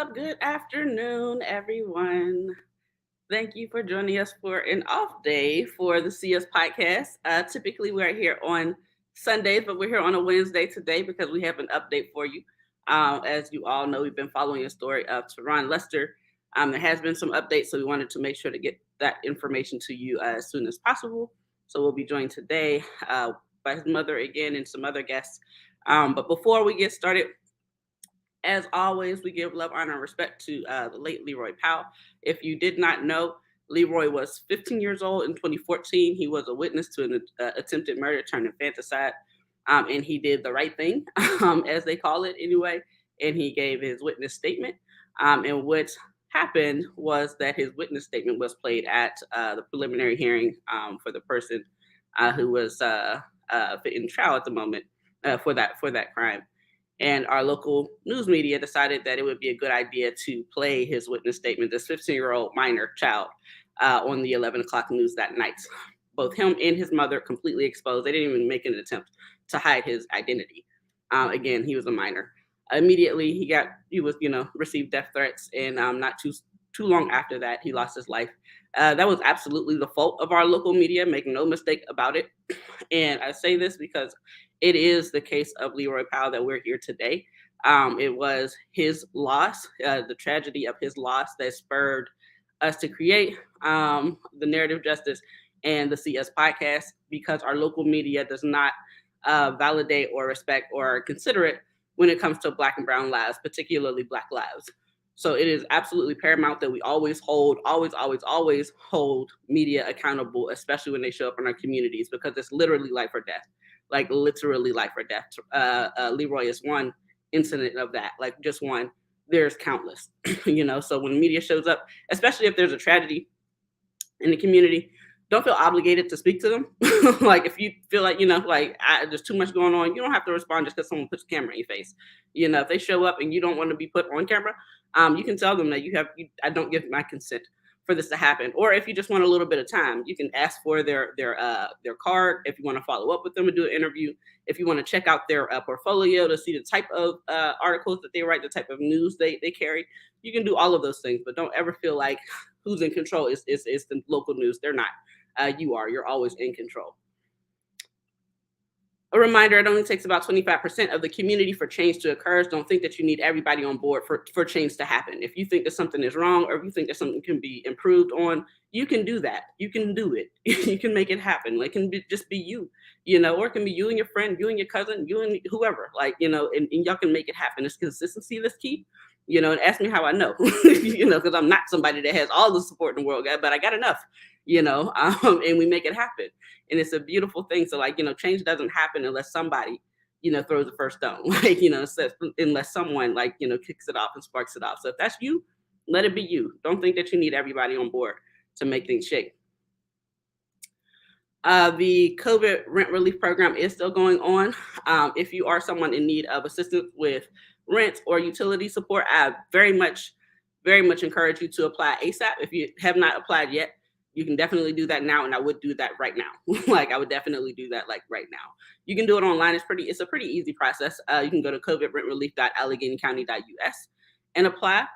up? Good afternoon, everyone. Thank you for joining us for an off day for the CS podcast. Typically, we're here on Sundays, but we're here on a Wednesday today because we have an update for you. As you all know, we've been following the story of Terron Luster. There has been some updates, so we wanted to make sure to get that information to you as soon as possible. So we'll be joined today by his mother again and some other guests. But before we get started, as always, we give love, honor, and respect to the late Leroy Powell. If you did not know, Leroy was 15 years old in 2014. He was a witness to an attempted murder turned infanticide, and he did the right thing, as they call it anyway. And he gave his witness statement. And what happened was that his witness statement was played at the preliminary hearing for the person who was in trial at the moment for that crime. And our local news media decided that it would be a good idea to play his witness statement, this 15-year-old minor child, on the 11 o'clock news that night. Both him and his mother completely exposed. They didn't even make an attempt to hide his identity. Again, he was a minor. Immediately, received death threats, and not too long after that, he lost his life. That was absolutely the fault of our local media. Make no mistake about it. And I say this because it is the case of Leroy Powell that we're here today. It was his loss, the tragedy of his loss, that spurred us to create the Narrative Justice and the CS podcast, because our local media does not validate or respect or consider it when it comes to Black and brown lives, particularly Black lives. So it is absolutely paramount that we always hold media accountable, especially when they show up in our communities, because it's literally life or death, like literally life or death. Leroy is one incident of that, like just one. There's countless, So when media shows up, especially if there's a tragedy in the community, don't feel obligated to speak to them. Like if you feel like, there's too much going on, you don't have to respond just because someone puts a camera in your face. If they show up and you don't want to be put on camera, you can tell them that I don't give my consent for this to happen. Or if you just want a little bit of time, you can ask for their card if you want to follow up with them and do an interview. If you want to check out their portfolio to see the type of articles that they write, the type of news they carry, you can do all of those things. But don't ever feel like who's in control is the local news. They're not. You are. You're always in control. A reminder, it only takes about 25% of the community for change to occur. Don't think that you need everybody on board for change to happen. If you think that something is wrong, or if you think that something can be improved on, you can do that. You can do it. You can make it happen. It can just be you, or it can be you and your friend, you and your cousin, you and whoever, and y'all can make it happen. It's consistency that's key. And ask me how I know, because I'm not somebody that has all the support in the world, but I got enough, and we make it happen. And it's a beautiful thing. So change doesn't happen unless somebody, throws the first stone, unless someone kicks it off and sparks it off. So if that's you, let it be you. Don't think that you need everybody on board to make things shake. The COVID rent relief program is still going on. If you are someone in need of assistance with rent or utility support, I very much encourage you to apply ASAP. If you have not applied yet, you can definitely do that now, and I would do that right now. I would definitely do that right now. You can do it online. It's a pretty easy process. You can go to covidrentrelief.alleghenycounty.us and apply.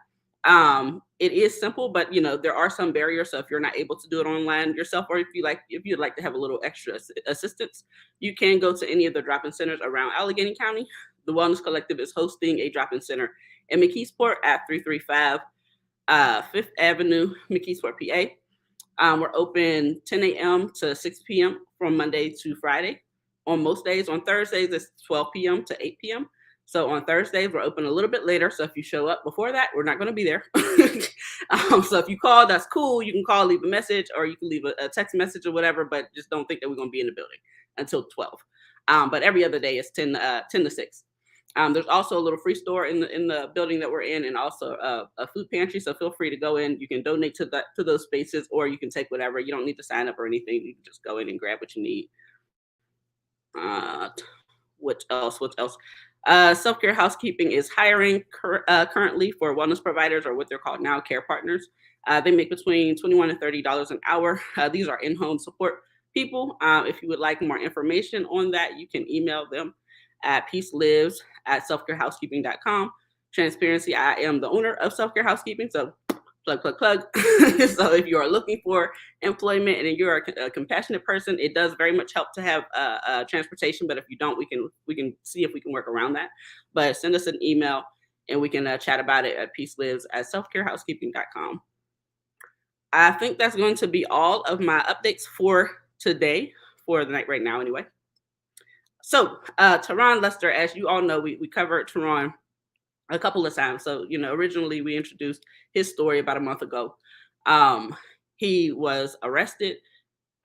It is simple, but there are some barriers. So if you're not able to do it online yourself, or if you'd like to have a little extra assistance, you can go to any of the drop-in centers around Allegheny County. The Wellness Collective is hosting a drop-in center in McKeesport at 335 5th Avenue, McKeesport, PA. We're open 10 a.m. to 6 p.m. from Monday to Friday. On most days, on Thursdays, it's 12 p.m. to 8 p.m. So on Thursdays, we're open a little bit later. So if you show up before that, we're not going to be there. So if you call, that's cool. You can call, leave a message, or you can leave a text message or whatever, but just don't think that we're going to be in the building until 12. But every other day is 10 to 6. There's also a little free store in the building that we're in, and also a food pantry. So feel free to go in. You can donate to those spaces, or you can take whatever. You don't need to sign up or anything. You can just go in and grab what you need. What else? Self-care housekeeping is hiring currently for wellness providers, or what they're called now, care partners. They make between $21 and $30 an hour. These are in-home support people. If you would like more information on that, you can email them at peacelives@selfcarehousekeeping.com. Transparency, I am the owner of Self Care Housekeeping, so plug, plug, plug. So if you are looking for employment and you're a compassionate person, it does very much help to have transportation. But if you don't, we can see if we can work around that. But send us an email and we can chat about it at peacelives@selfcarehousekeeping.com. I think that's going to be all of my updates for today, for the night right now anyway. So Terron Luster, as you all know, we covered Terron a couple of times. So, originally we introduced his story about a month ago. He was arrested.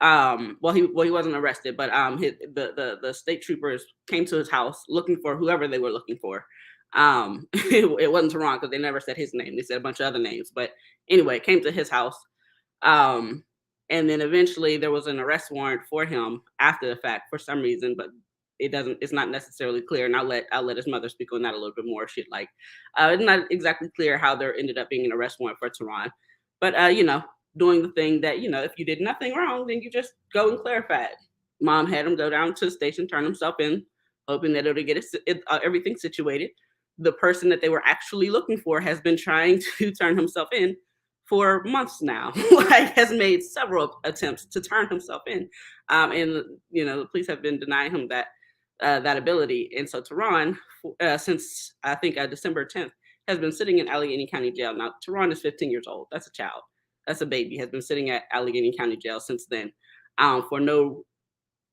He wasn't arrested, but the state troopers came to his house looking for whoever they were looking for. It wasn't Terron because they never said his name. They said a bunch of other names. But anyway, it came to his house. And then eventually there was an arrest warrant for him after the fact for some reason, but it's not necessarily clear. And I'll let his mother speak on that a little bit more. It's not exactly clear how there ended up being an arrest warrant for Terron, but doing the thing that, if you did nothing wrong, then you just go and clarify it. Mom had him go down to the station, turn himself in, hoping that it'll get everything situated. The person that they were actually looking for has been trying to turn himself in for months now, has made several attempts to turn himself in. And, the police have been denying him that ability. And so Terron, since I think December 10th, has been sitting in Allegheny County Jail. Now, Terron is 15 years old. That's a child. That's a baby. Has been sitting at Allegheny County Jail since then for no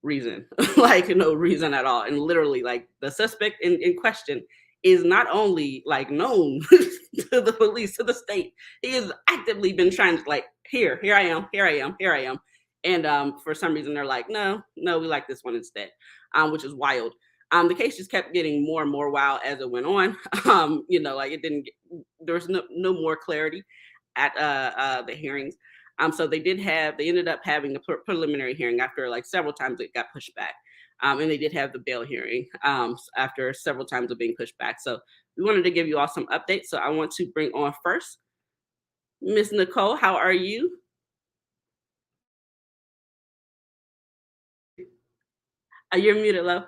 reason, no reason at all. And literally, the suspect in question is not only known to the police, to the state. He has actively been trying to here I am. And for some reason they're like, no, we like this one instead, which is wild. The case just kept getting more and more wild as it went on. There was no more clarity at the hearings. So they ended up having a preliminary hearing after several times it got pushed back. And they did have the bail hearing after several times of being pushed back. So we wanted to give you all some updates. So I want to bring on first Miss Nicole. How are you? You're muted, love.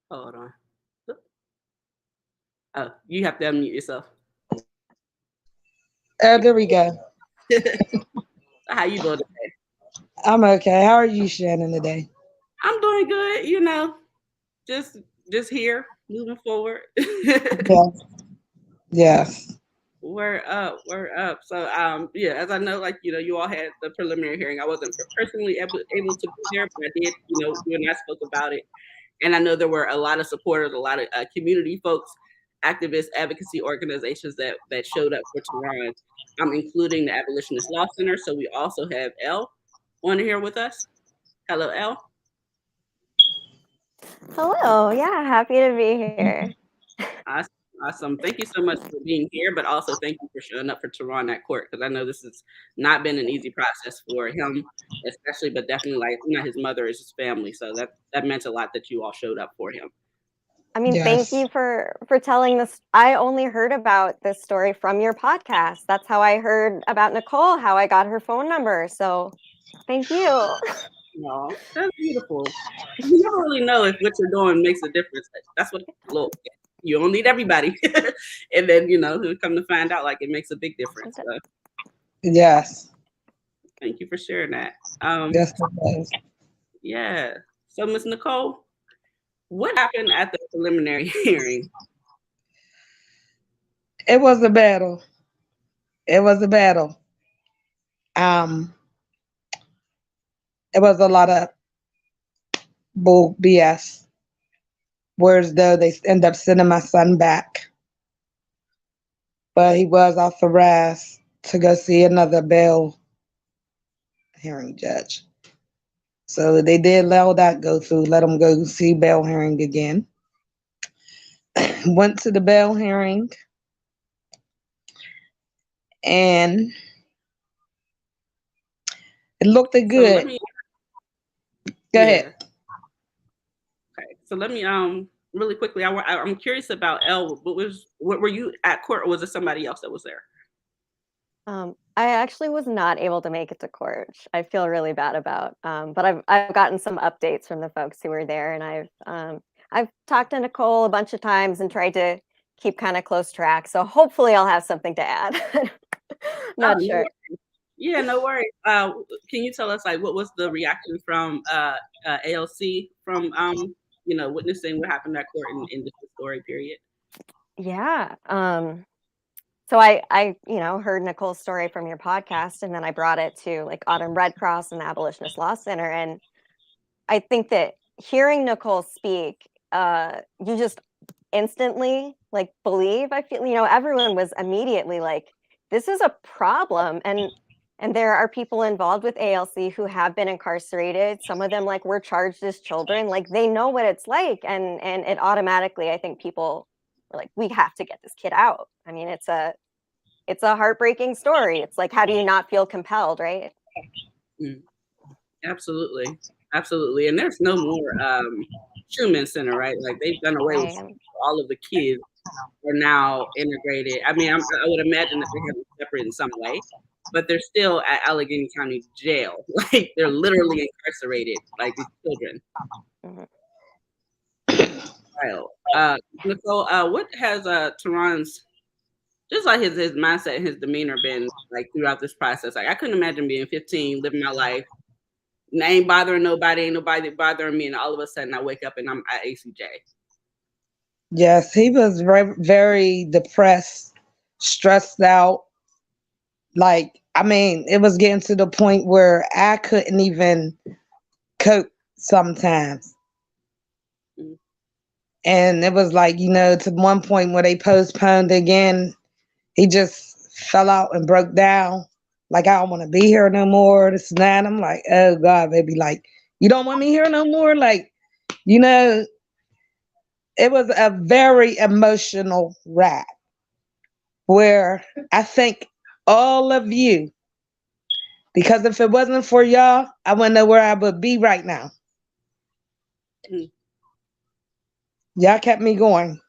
Hold on. Oh, you have to unmute yourself. There we go. How you doing today? I'm okay. How are you, Shannon, today? I'm doing good, just here, moving forward. Yes. Yes. We're up. So as I know, you all had the preliminary hearing. I wasn't personally able to be there, but I did, you and I spoke about it. And I know there were a lot of supporters, a lot of community folks, activists, advocacy organizations that showed up for Terron, including the Abolitionist Law Center. So we also have Elle on here with us. Hello, Elle. Hello. Yeah, happy to be here. Awesome. Thank you so much for being here, but also thank you for showing up for Terron at court, because I know this has not been an easy process for him, especially, but definitely his mother is his family. So that meant a lot that you all showed up for him. I mean, Yes. Thank you for telling this. I only heard about this story from your podcast. That's how I heard about Nicole, how I got her phone number. So thank you. Oh, that's beautiful. You never really know if what you're doing makes a difference. That's what you don't need everybody. And then, who come to find out it makes a big difference. So, Yes. thank you for sharing that. Yes, it does. Yeah. So, Ms. Nicole, what happened at the preliminary hearing? It was a battle. It was a battle. Um, it was a lot of bull BS. Whereas though they end up sending my son back, but he was authorized to go see another bail hearing judge. So they did let that go through. Let him go see bail hearing again. Went to the bail hearing, and it looked good. Go ahead. Okay, so let me really quickly. I'm curious about Elle. What were you at court, or was it somebody else that was there? I actually was not able to make it to court. I feel really bad about, but I've gotten some updates from the folks who were there, and I've talked to Nicole a bunch of times and tried to keep kind of close track. So hopefully I'll have something to add. Not No sure. worries. Yeah, no worries. Can you tell us like what was the reaction from ALC from witnessing what happened at court in this story period? Yeah. So I heard Nicole's story from your podcast, and then I brought it to like Autumn Red Cross and the Abolitionist Law Center, and I think that hearing Nicole speak, you just instantly like believe. I feel, everyone was immediately like, this is a problem. And there are people involved with ALC who have been incarcerated. Some of them like were charged as children. Like they know what it's like. And it automatically, I think people were like, we have to get this kid out. I mean, it's a heartbreaking story. It's like, how do you not feel compelled, right? Mm, absolutely. Absolutely. And there's no more Truman Center, right? Like they've done away with Right. all of the kids are now integrated. I mean, I would imagine that they have them separate in some way, but they're still at Allegheny County Jail. Like they're literally incarcerated, like these children. Mhm. Nicole, what has Terron's just like his mindset and his demeanor been like throughout this process? Like I couldn't imagine being 15, living my life, and I ain't bothering nobody, ain't nobody bothering me, and all of a sudden I wake up and I'm at ACJ. Yes, he was very, very depressed, stressed out. Like, I mean, it was getting to the point where I couldn't even cope sometimes. Mm. And it was like, to one point where they postponed again, he just fell out and broke down. Like, I don't want to be here no more. This and that. I'm like, oh God, baby, like, you don't want me here no more? Like, you know, it was a very emotional ride where I think all of you, because if it wasn't for y'all, I wouldn't know where I would be right now. Mm. Y'all kept me going.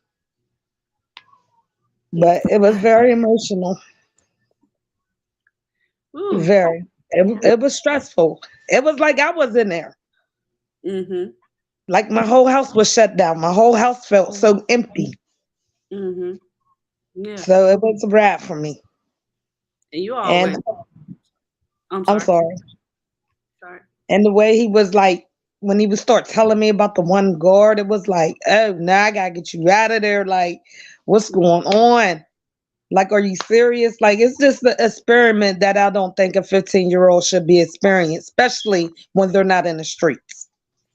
But it was very emotional. Ooh. Very. It was stressful. It was like I was in there. Mm-hmm. Like my whole house was shut down. My whole house felt so empty. Mm-hmm. Yeah. So it was a wrap for me. And you all And went. I'm I'm sorry. sorry. Sorry. And the way he was like, when he would start telling me about the one guard, it was like, oh, now I gotta get you out of there. Like, what's going on? Like, are you serious? Like, it's just the experiment that I don't think a 15-year-old should be experiencing, especially when they're not in the streets.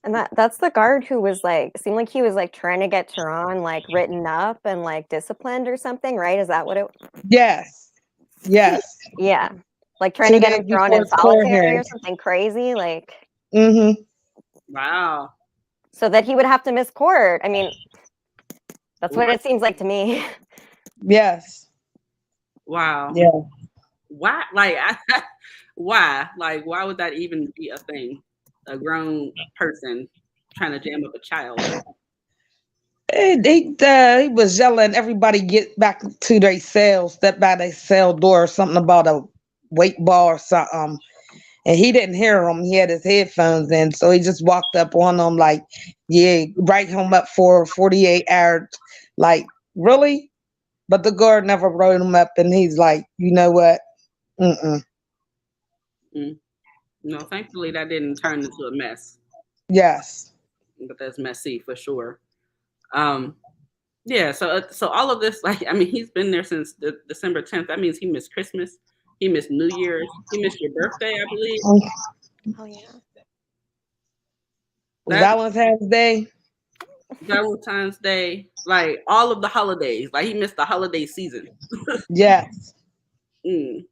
And that's the guard who was like, seemed like he was like trying to get Terron like written up and like disciplined or something, right? Is that what it? Yes. Yes. Yeah, like trying 2 to get days him thrown before in his court solitary hearing. or something crazy, like Mm-hmm. Wow. so that he would have to miss court. I mean, that's what Wow. it seems like to me. Yes. Wow. Yeah. Why? Like, why? Like, why would that even be a thing? A grown person trying to jam up a child. He was yelling, everybody get back to their cell, step by their cell door, something about a weight ball or something. And he didn't hear him. He had his headphones in. So he just walked up on him like, yeah, write him up for 48 hours. Like, really? But the guard never wrote him up. And he's like, you know what? Mm-mm. Mm. No, thankfully that didn't turn into a mess. Yes. But that's messy for sure. Yeah. So all of this, like, I mean, he's been there since December 10th. That means he missed Christmas. He missed New Year's. He missed your birthday, I believe. Oh yeah. That Valentine's Day. Valentine's Day, like all of the holidays. Like he missed the holiday season. Yes. Mm,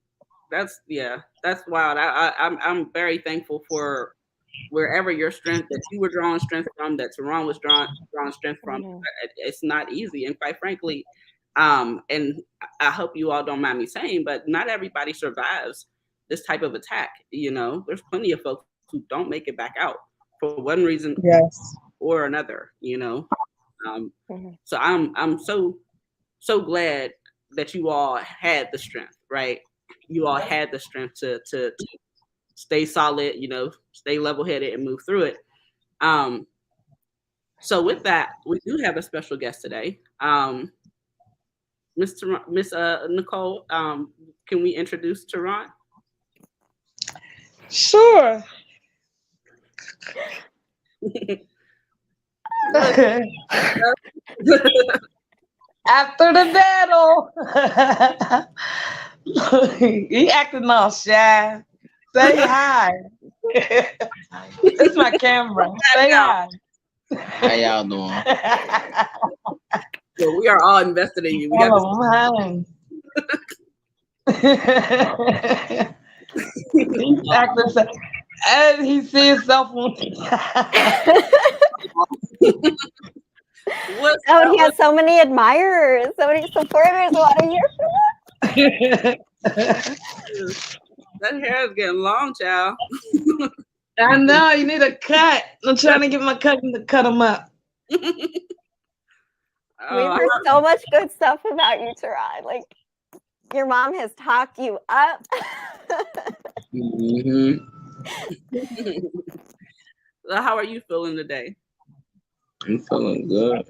that's wild. I'm very thankful for wherever your strength that you were drawing strength from, that Terron was drawing strength from. Mhm. It's not easy, and quite frankly, and I hope you all don't mind me saying, but not everybody survives this type of attack. You know, there's plenty of folks who don't make it back out for one reason Yes. or another. You know, Mhm. so I'm so glad that you all had the strength, right? you all had the strength to stay solid, stay level headed and move through it. So with that, we do have a special guest today. Miss Nicole, can we introduce Terron? Sure. After the battle. He acting all shy. Say hi. It's my camera. Say hi. How y'all doing? Well, we are all invested in you. We got He's acting so, and he sees himself on. He has so many admirers, so many supporters. A lot of years from that hair is getting long, child. I know, you need a cut. I'm trying to get my cousin to cut them up. We've heard so much good stuff about you, Terron. Like, your mom has talked you up. Mm-hmm. So how are you feeling today? I'm feeling good.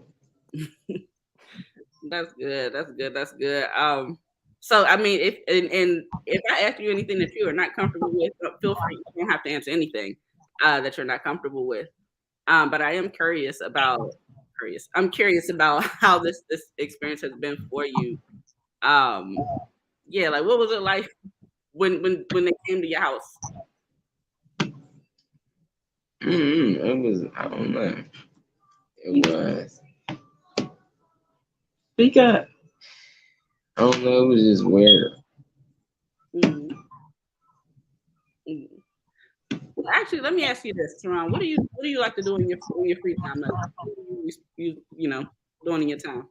That's good. So I mean, if I ask you anything that you are not comfortable with, feel free. You don't have to answer anything that you're not comfortable with. But I am curious about how this experience has been for you. Yeah, like what was it like when they came to your house? It was, I don't know. It was. Speak up. I don't know. It was just weird. Well, actually, let me ask you this, Terron. What do you like to do in your free time? Like, you doing in your time?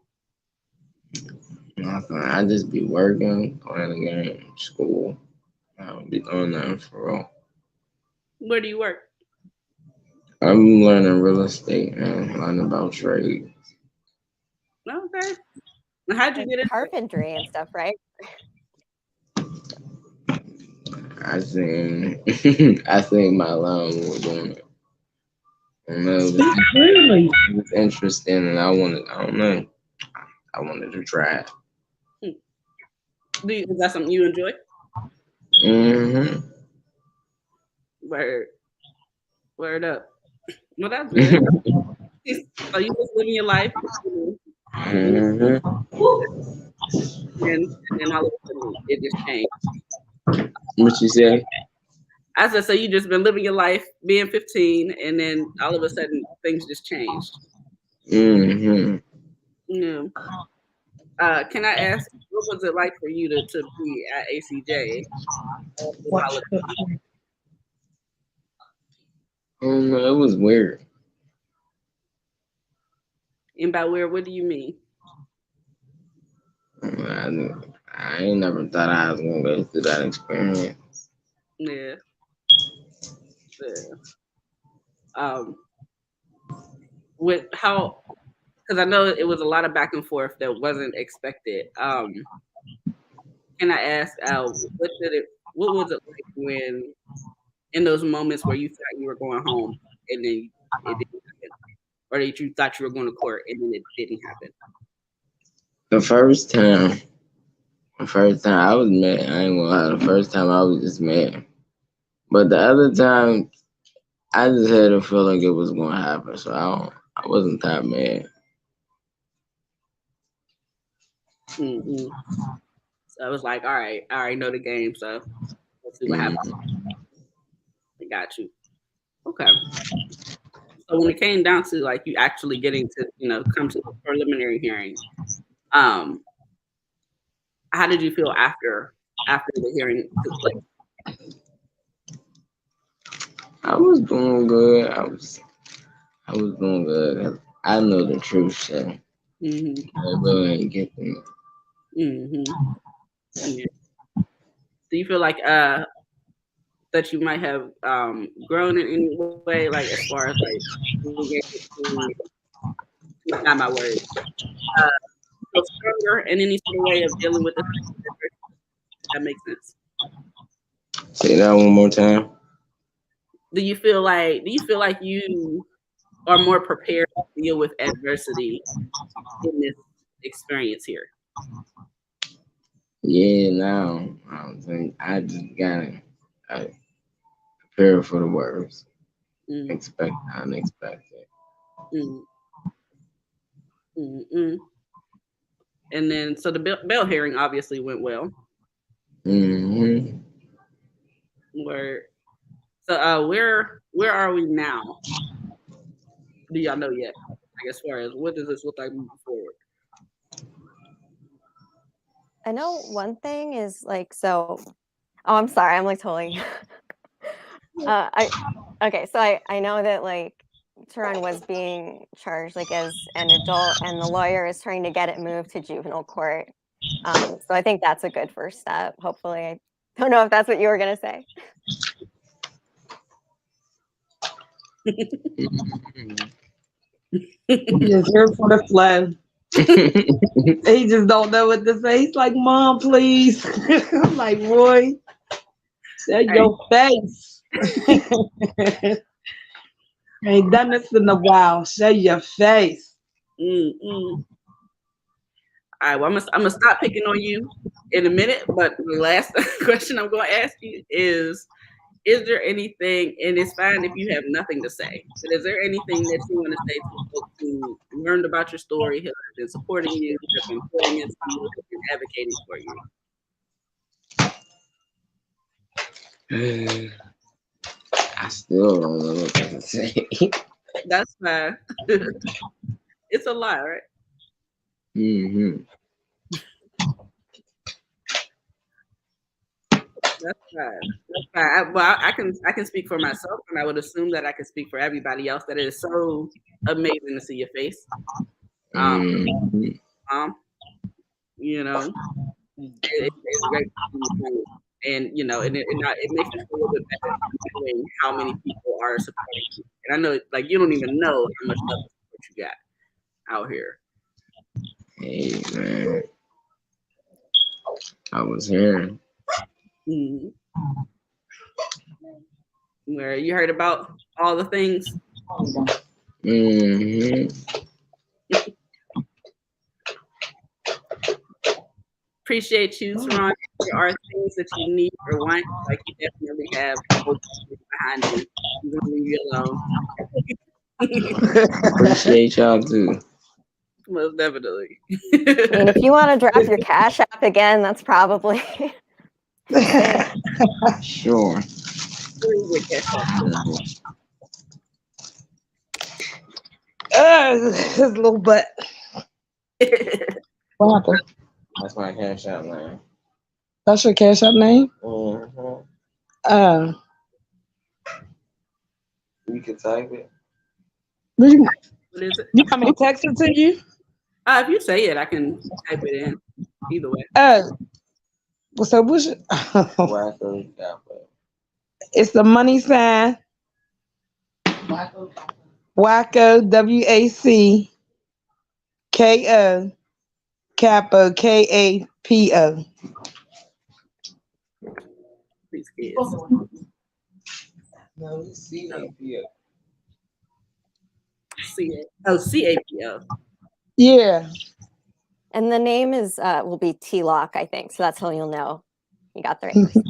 Nothing. I just be working, playing the game, school. I don't be doing nothing for real. Where do you work? I'm learning real estate and learning about trade. Okay. How'd you get into carpentry and stuff, right? I think my alarm was doing it. And it was interesting, and I wanted to try it. Is that something you enjoy? Mm-hmm. Word up. Well, that's good. So you just living your life, Mm-hmm. and then all of a sudden it just changed. What you say? I said, so you just been living your life, being 15, and then all of a sudden things just changed. Mm-hmm. Yeah. Can I ask, what was it like for you to be at ACJ? It was weird. And by weird, what do you mean? I ain't never thought I was gonna go through that experience. Yeah. With how, because I know it was a lot of back and forth that wasn't expected. Can I ask, what was it like when, in those moments where you thought you were going home and then it didn't happen, or that you thought you were going to court and then it didn't happen? The first time I was mad. I ain't gonna lie. The first time I was just mad, but the other time I just had a feeling it was gonna happen, so I wasn't that mad. Mm-hmm. So I was like, all right, I already know the game, so let's see what happens. I got you. Okay. So when it came down to like you actually getting to, come to the preliminary hearing, how did you feel after the hearing took place? I was doing good. I was doing good. I know the truth, so Mm-hmm. I really ain't get me. Mm-hmm. Yeah. Do you feel like that you might have grown in any way, like as far as like being able to, not my words, feel stronger in any sort of way of dealing with this? That makes sense. Say that one more time. Do you feel like you are more prepared to deal with adversity in this experience here? Yeah, now I think I just gotta prepare for the worst. Mm, Expect the unexpected. mm, mm. And then, so the bail hearing obviously went well. Mm-hmm. Where are we now? Do y'all know yet? Like, as far as what does this look like moving forward? I know one thing is like, so, oh, I'm sorry, I'm like totally, okay, so I know that like Terron was being charged like as an adult, and the lawyer is trying to get it moved to juvenile court. So I think that's a good first step. Hopefully, I don't know if that's what you were gonna say. He just here for the flow. He just don't know what to say. He's like, Mom, please. I'm like, Roy, show your face. Ain't done this in a while. Show your face. Mm-mm. All right, well, I'm gonna stop picking on you in a minute, but the last question I'm gonna ask you is there anything, and it's fine if you have nothing to say, but is there anything that you want to say to folks who learned about your story, who have been supporting you, who have been pouring into you, who have been advocating for you? I still don't know what to say. That's fine. It's a lot, right? Mm-hmm. That's fine. That's fine. I can speak for myself, and I would assume that I can speak for everybody else. That it is so amazing to see your face. You know, it's great to see you, and you know, and it makes me feel a little bit better knowing how many people are supporting you. And I know, like, you don't even know how much love and support you got out here. Hey man, I was hearing. Mm-hmm. Where you heard about all the things. Mm-hmm. Appreciate you, Terron. If there are things that you need or want, like, you definitely have folks behind you. I'm gonna leave you alone. Appreciate y'all too. Most definitely. I mean, if you want to drop your Cash App again, that's probably it. Sure. His little butt. What happened? That's my Cash App name. That's your Cash App name? Mm-hmm. You can type it. What is it? You want me to text it to you? If you say it, I can type it in. Either way. So what's your, Wacko Capo. it's the money sign. Wacko, WACKO, Capo, KAPO. These kids. No, it's CAPO. CAPO. Yeah. And the name is will be T-Lock, I think. So that's how you'll know you got the right person.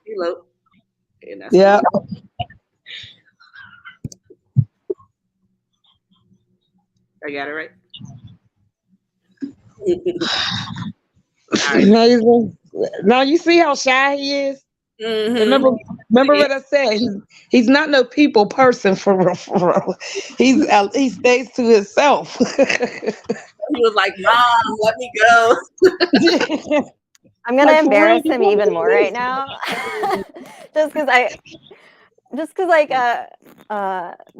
T-Lock. And that's Yeah. I got it right. Amazing. Now you see how shy he is. Mm-hmm. Remember what I said. He's not no people person for real. He stays to himself. He was like, "Mom, let me go." I'm gonna embarrass him even more right now, just because like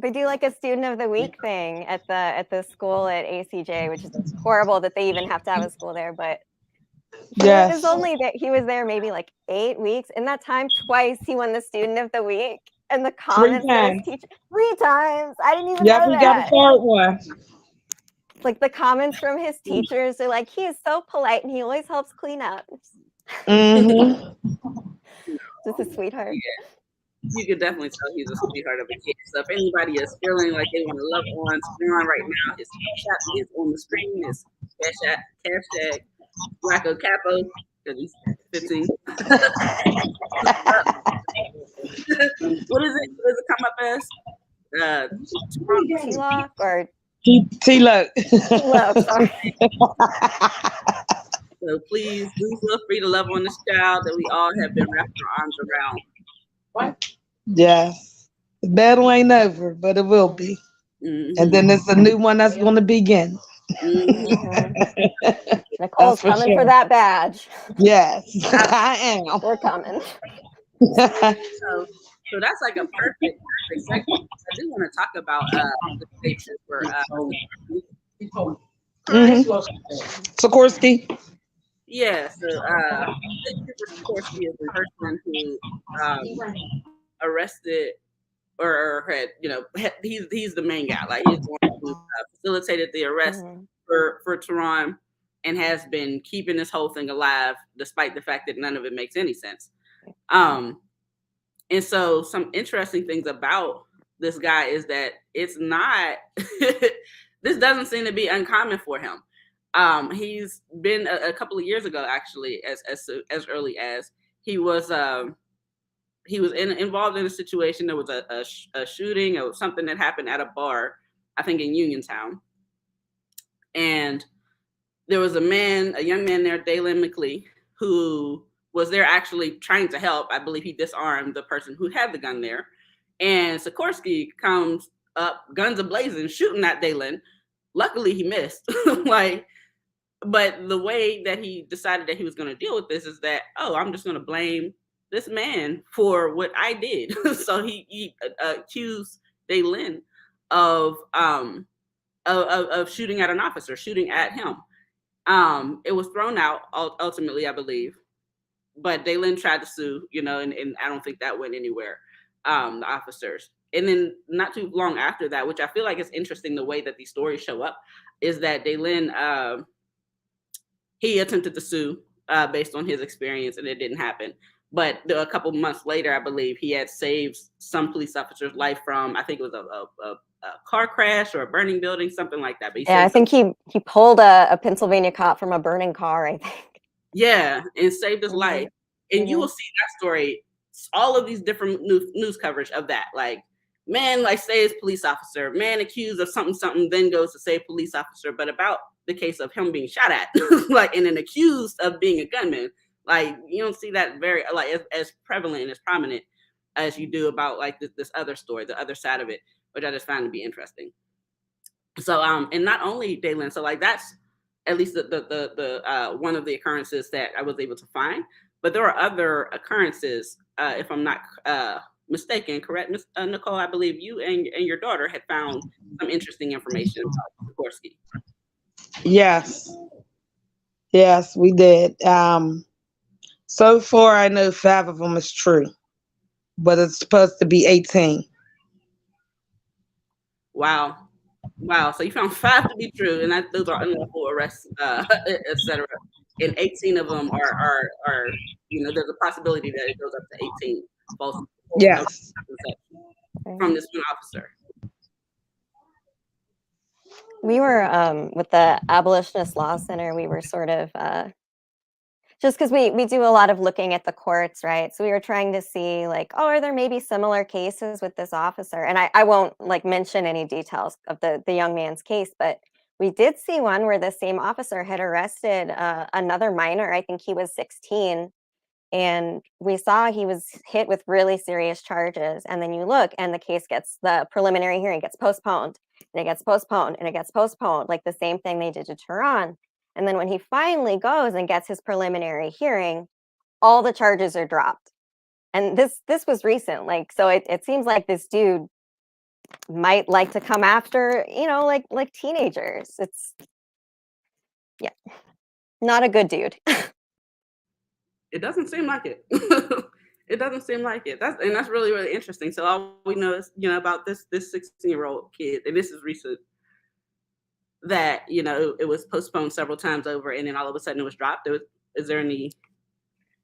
they do like a student of the week thing at the school at ACJ, which is horrible that they even have to have a school there, but he was there maybe like 8 weeks. In that time, twice he won the student of the week, and the comments from his teacher 3 times. I didn't even know that. We got a third one. Like the comments from his teachers are like, he is so polite and he always helps clean up. Mm-hmm. Just a sweetheart. You could definitely tell he's a sweetheart of a kid. So if anybody is feeling like they want to love on Terron right now, his Cash App is on the screen. It's hashtag Wacko Capo, because he's 15. What is it? Does it come up as? T-Lock or T-Lo. T-Lo, sorry. So please do feel free to love on this child that we all have been wrapping our arms around. Yes. The battle ain't over, but it will be. Mm-hmm. And then there's a new one that's going to begin. Mm-hmm. Nicole's for coming sure. for that badge. Yes, I am. We're coming. So that's like a perfect segue. I do want to talk about the state trooper. Sikorsky. Yeah, so state trooper Sikorsky is the person who arrested or had, he's the main guy. Like he's the one who facilitated the arrest for Terron and has been keeping this whole thing alive, despite the fact that none of it makes any sense. And so some interesting things about this guy is that it's not, this doesn't seem to be uncommon for him. He's been a couple of years ago, actually, as early as he was involved in a situation. There was a shooting or something that happened at a bar, I think in Uniontown. And there was a young man there, Dalen McLee, who was there actually trying to help. I believe he disarmed the person who had the gun there. And Sikorsky comes up, guns ablazing, shooting at Dalen. Luckily, he missed. But the way that he decided that he was going to deal with this is that, I'm just going to blame this man for what I did. So he accused Dalen of shooting at an officer, shooting at him. It was thrown out ultimately, I believe, but Dalen tried to sue, and I don't think that went anywhere. The officers, and then not too long after that, which I feel like is interesting, the way that these stories show up, is that Dalen he attempted to sue based on his experience, and it didn't happen. But a couple months later, I believe he had saved some police officer's life from, I think it was a car crash or a burning building, something like that. But I think he pulled a Pennsylvania cop from a burning car, I think. Yeah, and saved his life. And you will see that story, all of these different news coverage of that. Like, man, say it's police officer, man accused of something, then goes to save police officer. But about the case of him being shot at, and then accused of being a gunman, you don't see that very as prevalent and as prominent as you do about this other story, the other side of it, which I just found to be interesting. So and not only Dalen, so that's at least the one of the occurrences that I was able to find, but there are other occurrences, if I'm not mistaken, correct, Ms. Nicole? I believe you and your daughter had found some interesting information about Sikorsky. Yes, we did. So far, I know 5 of them is true, but it's supposed to be 18. Wow. So you found 5 to be true, and those are unlawful arrests, etc. And 18 of them are there's a possibility that it goes up to 18 false Yes. from this one officer. We were with the Abolitionist Law Center, we were sort of just because we do a lot of looking at the courts, right? So we were trying to see are there maybe similar cases with this officer? And I won't mention any details of the young man's case, but we did see one where the same officer had arrested another minor. I think he was 16. And we saw he was hit with really serious charges. And then you look and the preliminary hearing gets postponed, and it gets postponed, and it gets postponed, like the same thing they did to Terron. And then when he finally goes and gets his preliminary hearing, all the charges are dropped. And this was recent. So it seems like this dude might like to come after, like teenagers. It's not a good dude. It doesn't seem like it. It doesn't seem like it. That's really, really interesting. So all we know is, about this 16-year-old kid, and this is recent, that, it was postponed several times over, and then all of a sudden it was dropped. Is there any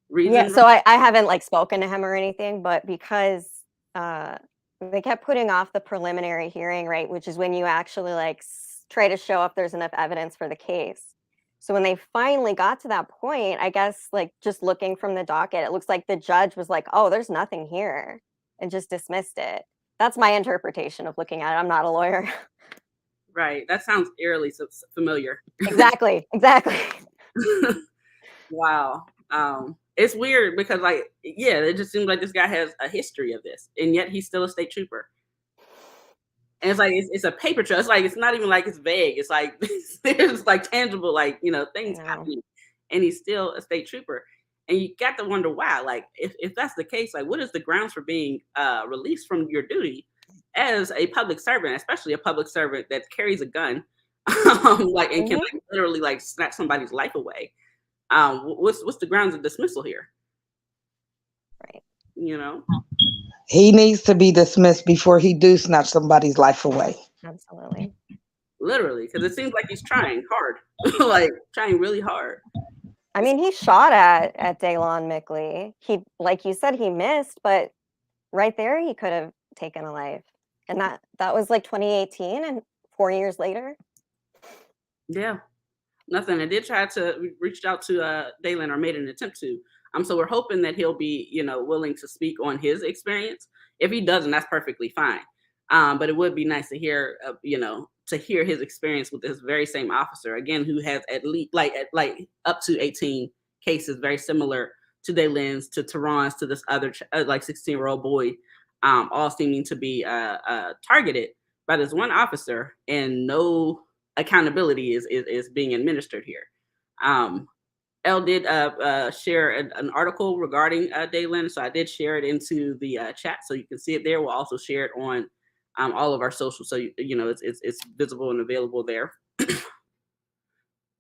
reason? So I haven't like spoken to him or anything, but because they kept putting off the preliminary hearing, right, which is when you actually like try to show if there's enough evidence for the case. So when they finally got to that point, I guess like just looking from the docket, it looks like the judge was like, "Oh, there's nothing here," and just dismissed it. That's my interpretation of looking at it. I'm not a lawyer. Right. That sounds eerily familiar. Exactly. Wow. It's weird because, like, yeah, it just seems like this guy has a history of this, and yet he's still a state trooper. And it's like it's a paper trail. It's like it's not even like it's vague. It's like there's like tangible, like things happening, and he's still a state trooper. And you got to wonder why. Like, if that's the case, like, what is the grounds for being released from your duty as a public servant, especially a public servant that carries a gun, like, and can like, literally like snatch somebody's life away? What's the grounds of dismissal here? Right. He needs to be dismissed before he do snatch somebody's life away. Absolutely. Literally, because it seems like he's trying hard, like trying really hard. I mean, he shot at Daylon Mickley. He, like you said, he missed, but right there he could have taken a life. And that was like 2018, and 4 years later. Yeah. Nothing. I did try to reach out to Daylon, or made an attempt to. So we're hoping that he'll be, willing to speak on his experience. If he doesn't, that's perfectly fine. But it would be nice to hear, to hear his experience with this very same officer, again, who has at least like up to 18 cases very similar to Daylon's, to Terron's, to this other like 16-year-old boy, all seeming to be targeted by this one officer, and no accountability is being administered here. Elle did share an article regarding Daylon, so I did share it into the chat, so you can see it there. We'll also share it on all of our socials, so it's visible and available there.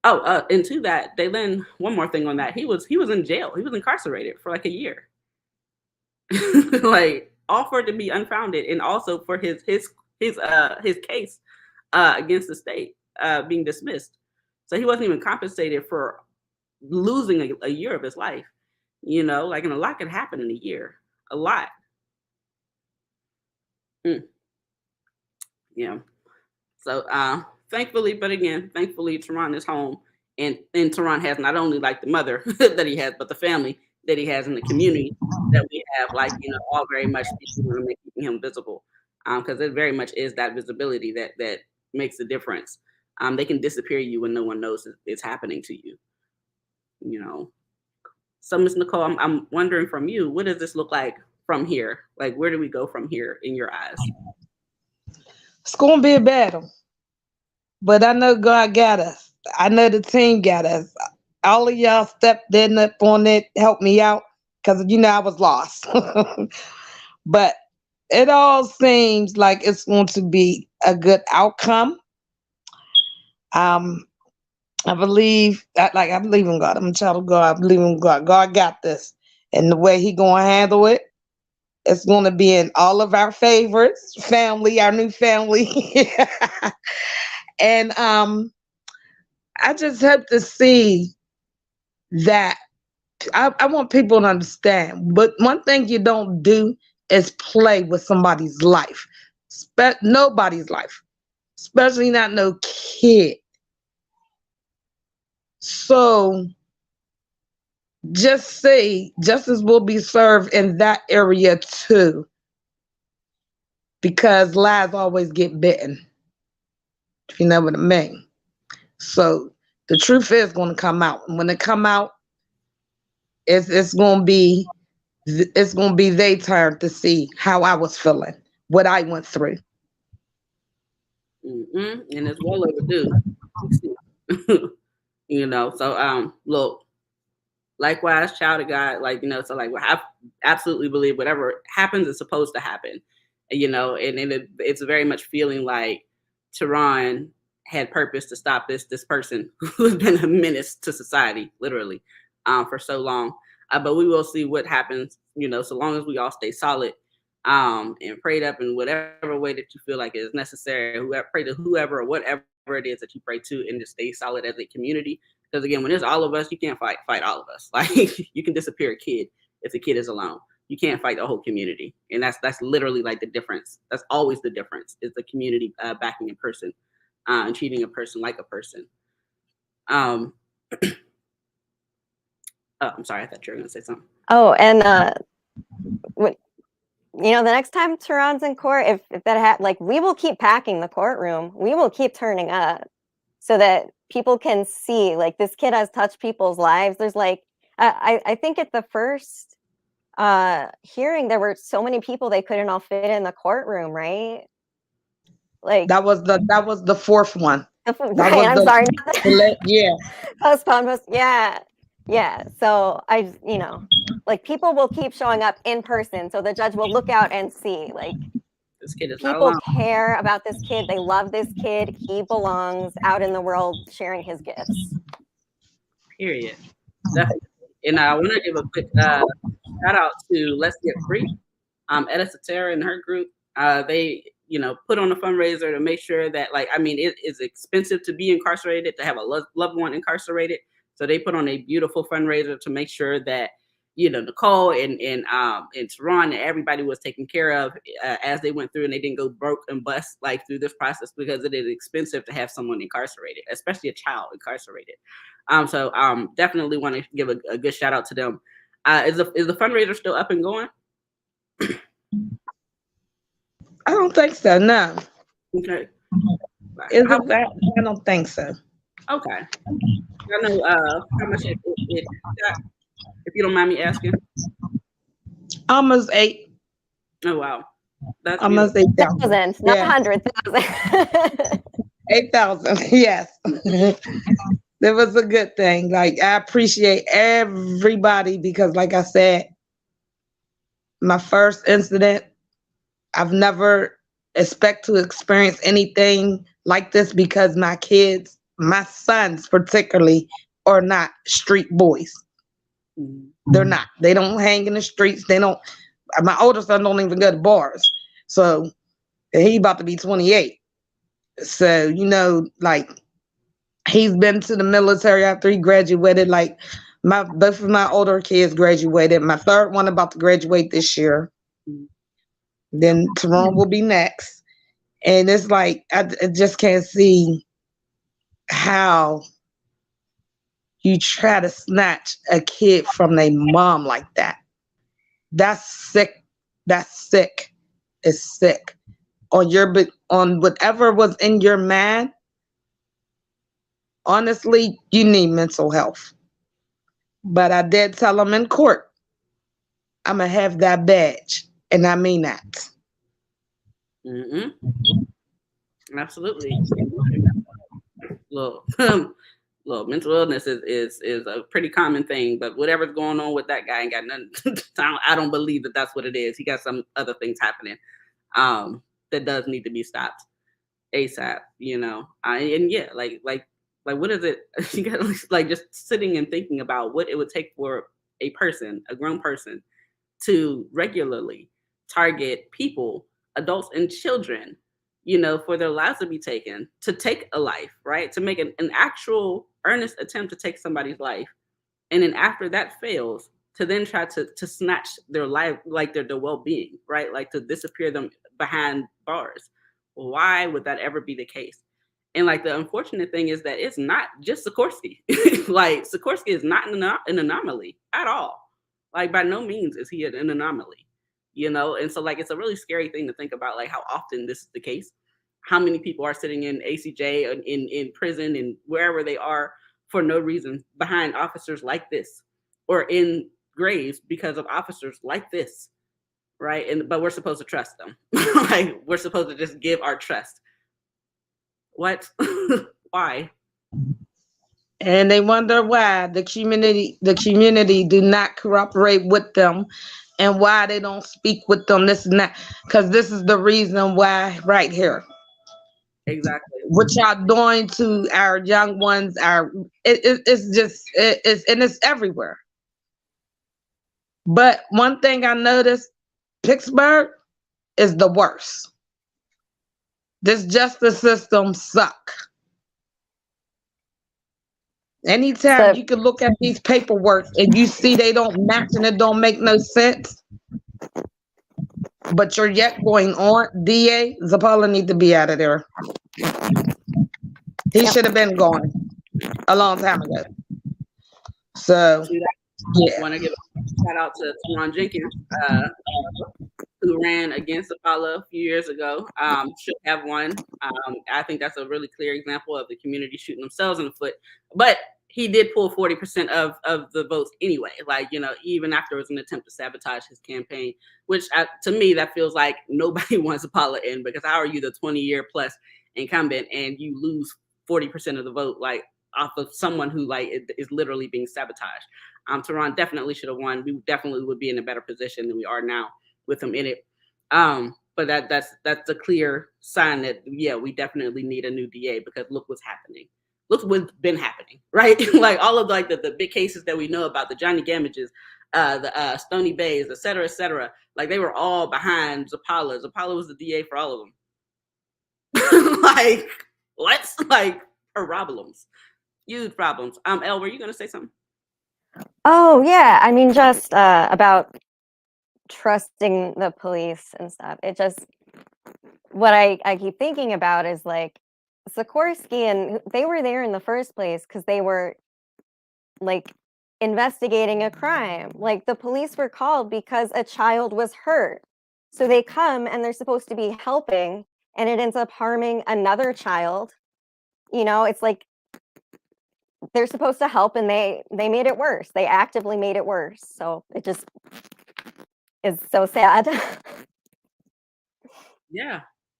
And to that, Daylon, one more thing on that, he was in jail. He was incarcerated for like a year, like all for it to be unfounded, and also for his case against the state being dismissed. So he wasn't even compensated for losing a year of his life, and a lot can happen in a year, a lot. Yeah. So thankfully Terron is home, and Terron has not only like the mother that he has, but the family that he has in the community that we have, all very much making him visible, because it very much is that visibility that makes the difference. They can disappear you when no one knows it's happening to you. So Miss Nicole, I'm wondering from you, what does this look like from here? Like, where do we go from here in your eyes? It's gonna be a battle, but I know God got us. I know the team got us. All of y'all stepped in up on it, helped me out, because I was lost. But it all seems like it's going to be a good outcome. I believe in God. I'm a child of God. I believe in God. God got this. And the way he going to handle it, it's going to be in all of our favorites, family, our new family. And I just hope to see that. I want people to understand. But one thing you don't do is play with somebody's life. Nobody's life. Especially not no kid. So just say justice will be served in that area too, because lies always get bitten, if you know what I mean. So the truth is going to come out, and when it come out, it's going to be their turn to see how I was feeling, what I went through. And it's well overdue. So look, likewise, child of God, so I absolutely believe whatever happens is supposed to happen, and it's very much feeling like Terron had purpose to stop this person who's been a menace to society, literally, for so long. But we will see what happens, so long as we all stay solid, and prayed up in whatever way that you feel like is necessary. Pray to whoever or whatever it is that you pray to, and just stay solid as a community, Because again, when there's all of us, you can't fight all of us. Like you can disappear a kid if the kid is alone. You can't fight the whole community, and that's literally like the difference. That's always the difference, is the community backing a person and treating a person like a person. Oh, I'm sorry, I thought you were going to say something. Oh, and the next time Terron's in court, if that like, we will keep packing the courtroom. We will keep turning up so that people can see, like, this kid has touched people's lives. There's like, I think at the first hearing, there were so many people they couldn't all fit in the courtroom, right? Like that was the fourth one. Right, I'm sorry. Yeah. Postpone. Yeah. So like, people will keep showing up in person, so the judge will look out and see, like, This kid is people care about this kid. They love this kid. He belongs out in the world sharing his gifts. Period. Definitely. And I want to give a quick shout out to Let's Get Free. Edith Satara and her group, they put on a fundraiser to make sure that, like, I mean, it is expensive to be incarcerated, to have a loved one incarcerated. So they put on a beautiful fundraiser to make sure that, Nicole and Terron and everybody was taken care of as they went through, and they didn't go broke and bust like through this process, because it is expensive to have someone incarcerated, especially a child incarcerated. So definitely want to give a good shout out to them. Is the fundraiser still up and going? I don't think so. No. Okay. I don't think so. Okay. I know how much it got, if you don't mind me asking. Almost 8. Oh wow. That's almost 8,000. Not 100,000. 8,000. Yes. It was a good thing. Like, I appreciate everybody, because like I said, my first incident, I've never expect to experience anything like this, because my kids, my sons particularly, are not street boys. They're not. They don't hang in the streets. They don't. My older son don't even go to bars. So he about to be 28. So, like, he's been to the military after he graduated. Like, both of my older kids graduated. My third one about to graduate this year. Then Terron will be next. And it's like, I just can't see how you try to snatch a kid from their mom like that. That's sick. That's sick. It's sick. On whatever was in your mind, honestly, you need mental health. But I did tell him in court, I'm going to have that badge. And I mean that. Absolutely. Look, mental illness is a pretty common thing, but whatever's going on with that guy ain't got nothing. I don't believe that that's what it is. He got some other things happening that does need to be stopped ASAP. And yeah, like what is it? You got like just sitting and thinking about what it would take for a grown person, to regularly target people, adults and children, for their lives to be taken, to take a life, right? To make an actual earnest attempt to take somebody's life. And then after that fails, to then try to snatch their life, like their well-being, right? Like to disappear them behind bars. Why would that ever be the case? And like the unfortunate thing is that it's not just Sikorsky. Like Sikorsky is not an anomaly at all. Like by no means is he an anomaly. And so like it's a really scary thing to think about, like how often this is the case, how many people are sitting in ACJ and in prison and wherever they are for no reason behind officers like this, or in graves because of officers like this, right? But we're supposed to trust them. Like we're supposed to just give our trust. What? Why? And they wonder why the community do not cooperate with them, and why they don't speak with them, this and that. Because this is the reason why right here. Exactly. What y'all doing to our young ones, it's everywhere. But one thing I noticed, Pittsburgh is the worst. This justice system suck. Anytime So you can look at these paperwork and you see they don't match and it don't make no sense, but you're yet going on, DA Zapala need to be out of there. He yep. should have been gone a long time ago. So See that? yeah, Want to give a shout out to Terron Jenkins, who ran against Apollo a few years ago. Should have won. I think that's a really clear example of the community shooting themselves in the foot. But he did pull 40% of the votes anyway. Like, you know, even after it was an attempt to sabotage his campaign, which to me, that feels like nobody wants Apollo in, because how are you the 20-year plus incumbent and you lose 40% of the vote, like off of someone who like is literally being sabotaged? Terron definitely should have won. We definitely would be in a better position than we are now with him in it. But that's a clear sign that, yeah, we definitely need a new DA, because look what's happening. Look what's been happening, right? Like all of like the big cases that we know about, the Johnny Gamages, the Stony Bays, et cetera, like they were all behind Zapala. Zapala was the DA for all of them. Like, what? Like, problems. Huge problems. Elle, were you gonna say something? Oh yeah, I mean, just about trusting the police and stuff. It just, what I keep thinking about is like Sikorsky, and they were there in the first place because they were like investigating a crime. Like the police were called because a child was hurt. So they come and they're supposed to be helping, and it ends up harming another child. You know, it's like they're supposed to help, and they made it worse. They actively made it worse. So it just is so sad.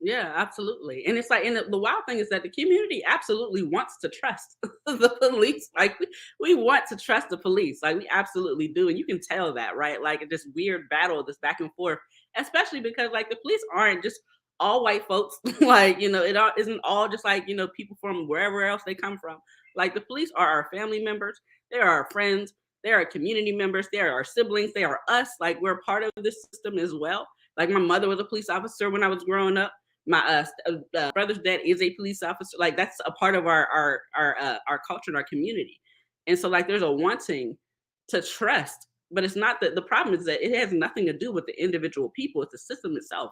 Yeah, absolutely. And it's like, and the wild thing is that the community absolutely wants to trust the police. Like we want to trust the police. Like we absolutely do. And you can tell that, right? Like this weird battle, this back and forth, especially because like the police aren't just all white folks. Like, you know, it isn't all just like, you know, people from wherever else they come from. Like the police are our family members. They are our friends. They are our community members. They are our siblings. They are us. Like we're part of this system as well. Like my mother was a police officer when I was growing up. My brother's dad is a police officer. Like that's a part of our culture and our community. And so like there's a wanting to trust, but it's not that. The problem is that it has nothing to do with the individual people. It's the system itself,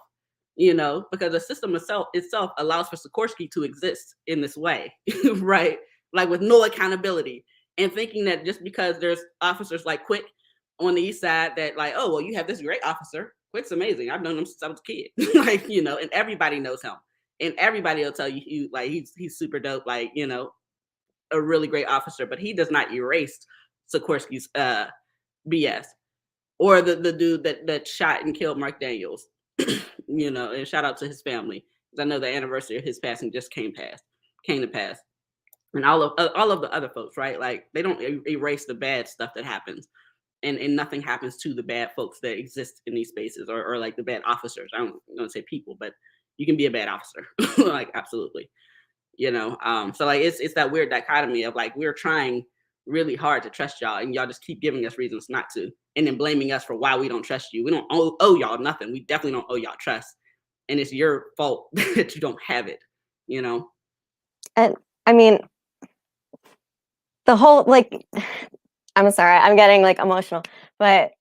you know, because the system itself allows for Sikorsky to exist in this way, right? Like with no accountability, and thinking that just because there's officers like Quick on the east side that like, oh, well, you have this great officer. Quick's amazing. I've known him since I was a kid. Like, you know, and everybody knows him. And everybody will tell you like he's super dope, like, you know, a really great officer, but he does not erase Sikorsky's BS. Or the dude that shot and killed Mark Daniels. You know, and shout out to his family. Because I know the anniversary of his passing just came to pass. And all of the other folks, right? Like they don't erase the bad stuff that happens. And nothing happens to the bad folks that exist in these spaces, or like the bad officers. I don't want to say people, but you can be a bad officer. Like absolutely, you know. So like it's that weird dichotomy of like we're trying really hard to trust y'all, and y'all just keep giving us reasons not to, and then blaming us for why we don't trust you. We don't owe y'all nothing. We definitely don't owe y'all trust, and it's your fault that you don't have it, you know. And I mean, the whole like, I'm sorry, I'm getting like emotional, but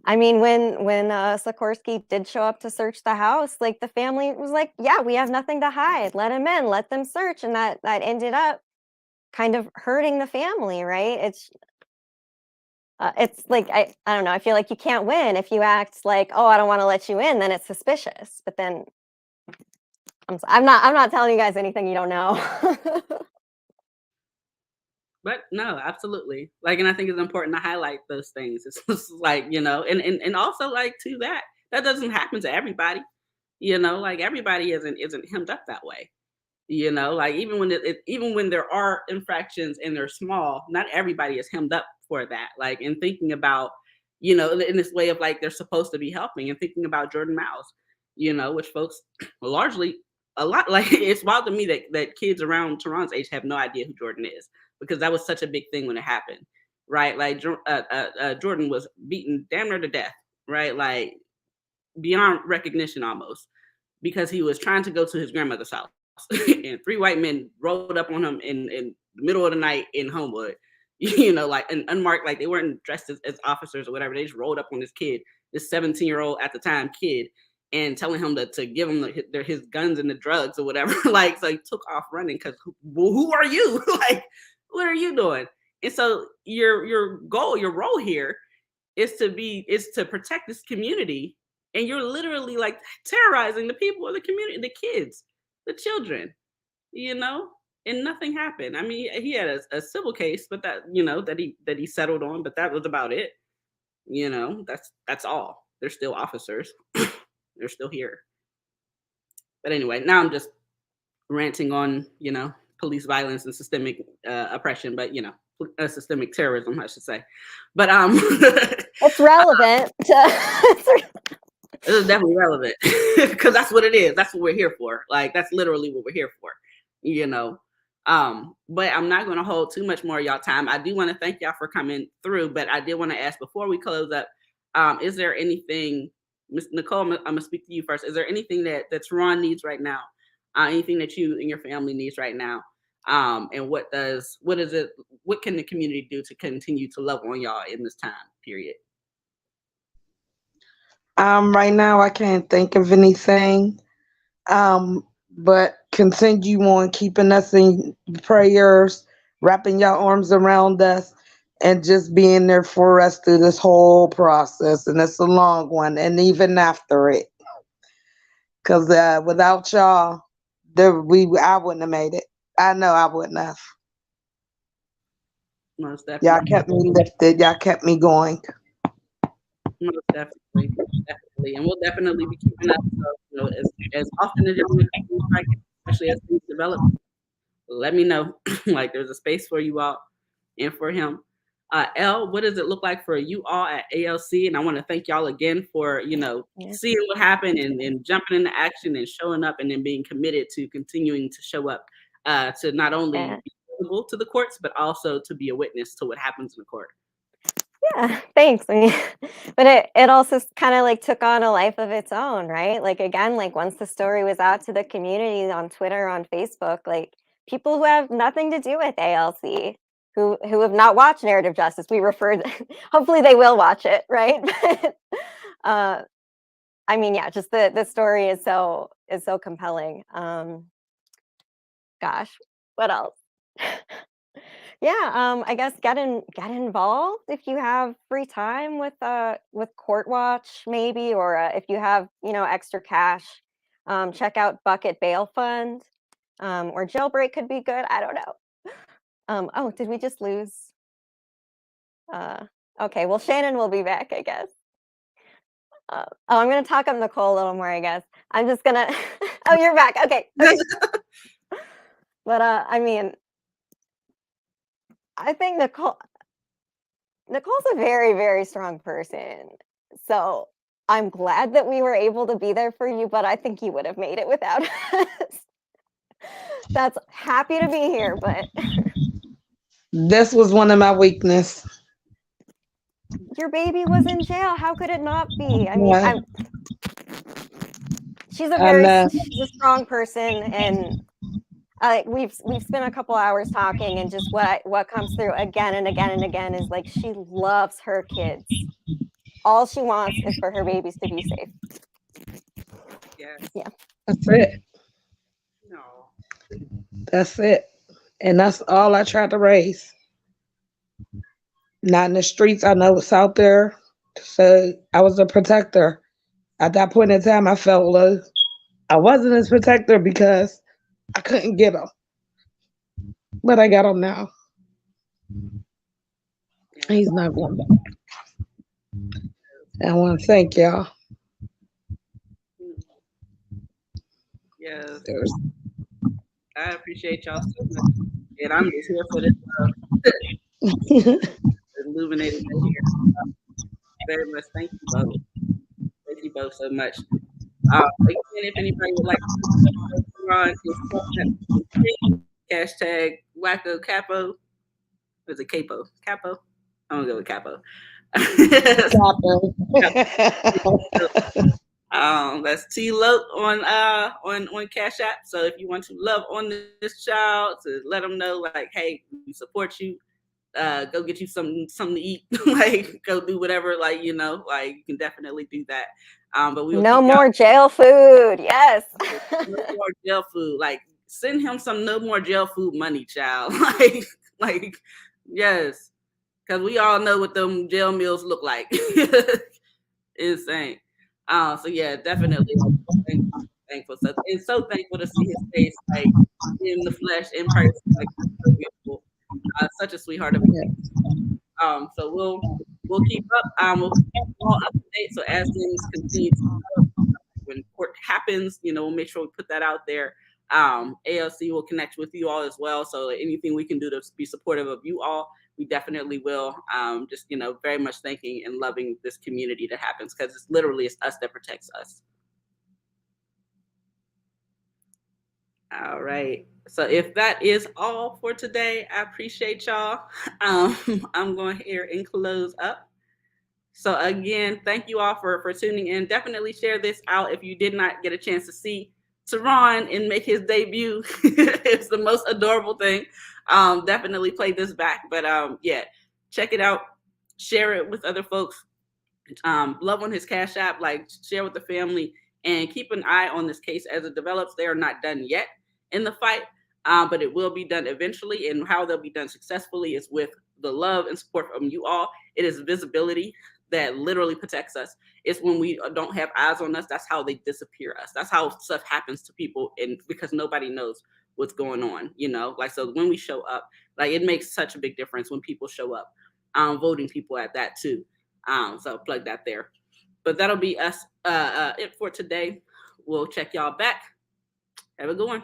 I mean, when Sikorsky did show up to search the house, like the family was like, "Yeah, we have nothing to hide. Let him in. Let them search," and that ended up kind of hurting the family, right? It's like I don't know. I feel like you can't win if you act like, "Oh, I don't want to let you in," then it's suspicious. But then I'm not telling you guys anything you don't know. But no, absolutely. Like, and I think it's important to highlight those things. It's just like, you know, and also like to that doesn't happen to everybody. You know, like everybody isn't hemmed up that way. You know, like even when there are infractions and they're small, not everybody is hemmed up for that. Like in thinking about, you know, in this way of like they're supposed to be helping, and thinking about Jordan Miles, you know, which folks largely a lot like it's wild to me that kids around Terron's age have no idea who Jordan is, because that was such a big thing when it happened, right? Like Jordan was beaten damn near to death, right? Like beyond recognition almost, because he was trying to go to his grandmother's house. And 3 white men rolled up on him in the middle of the night in Homewood, like an unmarked, like they weren't dressed as officers or whatever. They just rolled up on this kid, this 17-year-old at the time kid, and telling him to give him his guns and the drugs or whatever. Like, so he took off running because who are you? Like, what are you doing? And so your goal, your role here is to protect this community, and you're literally like terrorizing the people of the community, the kids, the children, and nothing happened. I mean, he had a civil case, but that that he settled on, but that was about it. That's all. They're still officers. They're still here. But anyway, now I'm just ranting on police violence and systemic oppression, but systemic terrorism, I should say. But it's relevant. It is definitely relevant because that's what it is. That's what we're here for. Like, that's literally what we're here for. But I'm not going to hold too much more of y'all time. I do want to thank y'all for coming through, but I did want to ask before we close up, is there anything, Ms. Nicole, I'm going to speak to you first. Is there anything that Terron needs right now? Anything that you and your family needs right now? And what can the community do to continue to love on y'all in this time period? Right now I can't think of anything. But continue on keeping us in prayers, wrapping your arms around us, and just being there for us through this whole process. And it's a long one, and even after it, because without y'all, I wouldn't have made it. I know I wouldn't have. Most definitely. Y'all kept me lifted. Y'all kept me going. Most definitely, and we'll definitely be keeping up. So, as often as y'all, especially as things develop, let me know. Like, there's a space for you all and for him. Elle, what does it look like for you all at ALC? And I want to thank y'all again for seeing what happened and jumping into action and showing up, and then being committed to continuing to show up to not only be visible to the courts, but also to be a witness to what happens in the court. Yeah, thanks. I mean, but it also kind of like took on a life of its own, right? Like, again, like once the story was out to the community on Twitter, on Facebook, like people who have nothing to do with ALC, who have not watched Narrative Justice, we referred, hopefully they will watch it, right? But I mean, yeah, just the story is so compelling. Gosh, what else? Yeah, I guess get involved if you have free time with Court Watch, maybe, or if you have extra cash, check out Bucket Bail Fund, or Jailbreak could be good. I don't know. Oh, did we just lose? Okay, well, Shannon will be back, I guess. I'm gonna talk up Nicole a little more, I guess. I'm just gonna. Oh, you're back. Okay. But I mean, I think Nicole's a very, very strong person. So I'm glad that we were able to be there for you, but I think you would have made it without us. That's happy to be here, but this was one of my weaknesses. Your baby was in jail. How could it not be? I mean, she's a strong person, and we've spent a couple hours talking, and just what comes through again and again and again is like she loves her kids. All she wants is for her babies to be safe. Yeah. That's it. No. That's it. And that's all I tried to raise. Not in the streets. I know what's out there. So I was a protector. At that point in time, I felt low. I wasn't his protector because I couldn't get him. But I got him now. He's not going back. I want to thank y'all. Yes. I appreciate y'all so much. And I'm just here for this illuminating here. Very much. Thank you both. Thank you both so much. Again, if anybody would like to hashtag Wacko Capo. Was it Capo? Capo? I'm gonna go with Capo. That's T-Lope on Cash App. So if you want to love on this child, to let them know like, hey, we support you. go get you something to eat, like go do whatever, like, you know, like you can definitely do that. But we will No keep more jail food. Yes. no more jail food. Like send him some no more jail food money, child. like yes, because we all know what them jail meals look like. Insane. So yeah, definitely thankful. So and so thankful to see his face like in the flesh, in person. Like so beautiful. Such a sweetheart of a kid. So we'll keep up. We'll keep you all up to date. So as things continue to develop, when court happens, you know, we'll make sure we put that out there. ALC will connect with you all as well. So anything we can do to be supportive of you all, we definitely will. Just, you know, very much thanking and loving this community that happens, because it's literally it's us that protects us. All right. So if that is all for today, I appreciate y'all. I'm going here and close up. So again, thank you all for tuning in. Definitely share this out if you did not get a chance to see Terron and make his debut. It's the most adorable thing. Definitely play this back. But yeah, check it out. Share it with other folks. Love on his Cash App, like share with the family, and keep an eye on this case as it develops. They are not done yet in the fight, but it will be done eventually. And how they'll be done successfully is with the love and support from you all. It is visibility that literally protects us. It's when we don't have eyes on us, that's how they disappear us. That's how stuff happens to people, and because nobody knows what's going on, you know. Like, so when we show up, like it makes such a big difference when people show up. Voting people at that too. So plug that there. But that'll be us it for today. We'll check y'all back. Have a good one.